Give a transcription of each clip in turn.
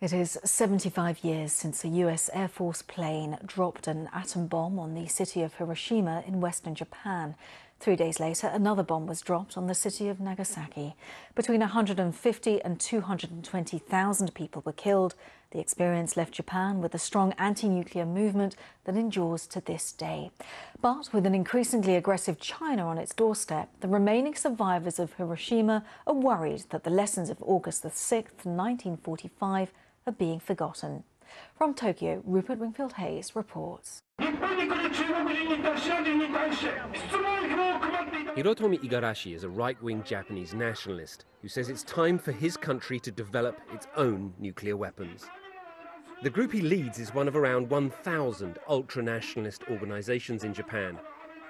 It is 75 years since a US Air Force plane dropped an atom bomb on the city of Hiroshima in western Japan. 3 days later, another bomb was dropped on the city of Nagasaki. Between 150 and 220,000 people were killed. The experience left Japan with a strong anti-nuclear movement that endures to this day. But with an increasingly aggressive China on its doorstep, the remaining survivors of Hiroshima are worried that the lessons of August the 6th, 1945 are being forgotten. From Tokyo, Rupert Wingfield-Hayes reports. Hirotomi Igarashi is a right-wing Japanese nationalist who says it's time for his country to develop its own nuclear weapons. The group he leads is one of around 1,000 ultra-nationalist organizations in Japan,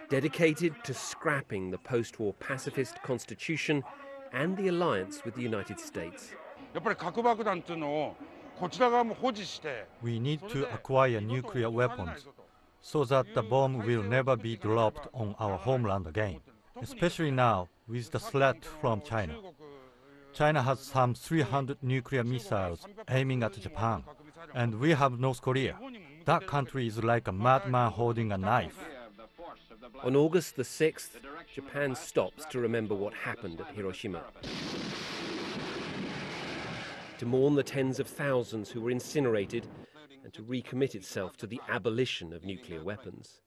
dedicated to scrapping the post-war pacifist constitution and the alliance with the United States. We need to acquire nuclear weapons so that the bomb will never be dropped on our homeland again, especially now with the threat from China. China has some 300 nuclear missiles aiming at Japan, and we have North Korea. That country is like a madman holding a knife. On August the 6th, Japan stops to remember what happened at Hiroshima, to mourn the tens of thousands who were incinerated, and to recommit itself to the abolition of nuclear weapons.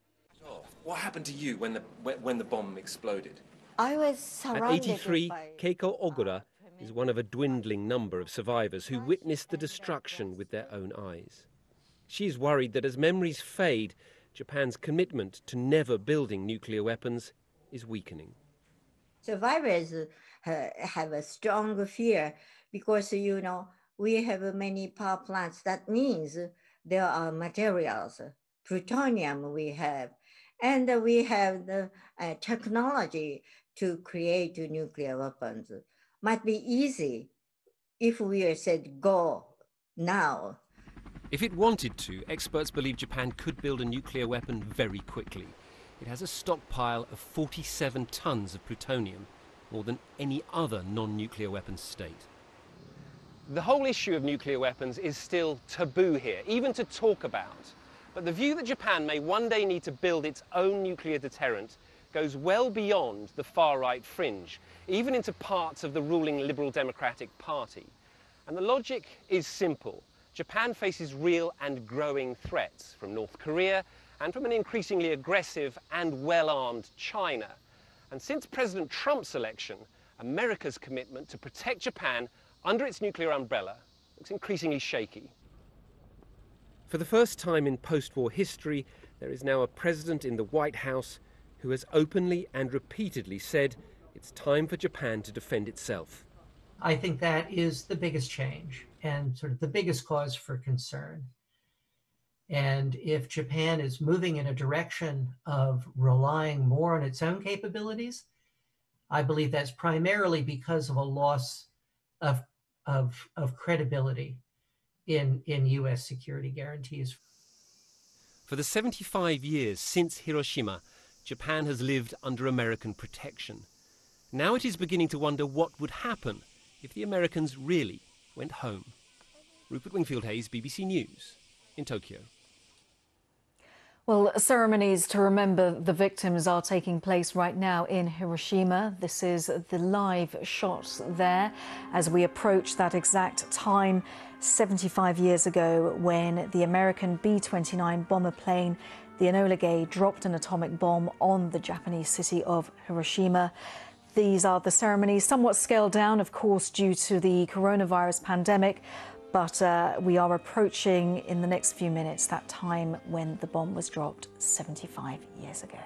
What happened to you when the bomb exploded? I was surrounded. At 83, Keiko Ogura is one of a dwindling number of survivors who witnessed the destruction with their own eyes. She is worried that as memories fade, Japan's commitment to never building nuclear weapons is weakening. Survivors have a strong fear because, we have many power plants. That means there are materials, plutonium we have, and we have the technology to create nuclear weapons. Might be easy if we said go now. If it wanted to, experts believe Japan could build a nuclear weapon very quickly. It has a stockpile of 47 tons of plutonium, more than any other non-nuclear weapons state. The whole issue of nuclear weapons is still taboo here, even to talk about. But the view that Japan may one day need to build its own nuclear deterrent goes well beyond the far-right fringe, even into parts of the ruling Liberal Democratic Party. And the logic is simple. Japan faces real and growing threats from North Korea and from an increasingly aggressive and well-armed China. And since President Trump's election, America's commitment to protect Japan under its nuclear umbrella looks increasingly shaky. For the first time in post-war history, there is now a president in the White House who has openly and repeatedly said it's time for Japan to defend itself. I think that is the biggest change and sort of the biggest cause for concern. And if Japan is moving in a direction of relying more on its own capabilities, I believe that's primarily because of a loss of credibility in U.S. security guarantees. For the 75 years since Hiroshima, Japan has lived under American protection. Now it is beginning to wonder what would happen if the Americans really went home. Rupert Wingfield-Hayes, BBC News, in Tokyo. Well, ceremonies to remember the victims are taking place right now in Hiroshima. This is the live shot there as we approach that exact time 75 years ago when the American B-29 bomber plane, the Enola Gay, dropped an atomic bomb on the Japanese city of Hiroshima. These are the ceremonies, somewhat scaled down, of course, due to the coronavirus pandemic. But we are approaching in the next few minutes that time when the bomb was dropped 75 years ago.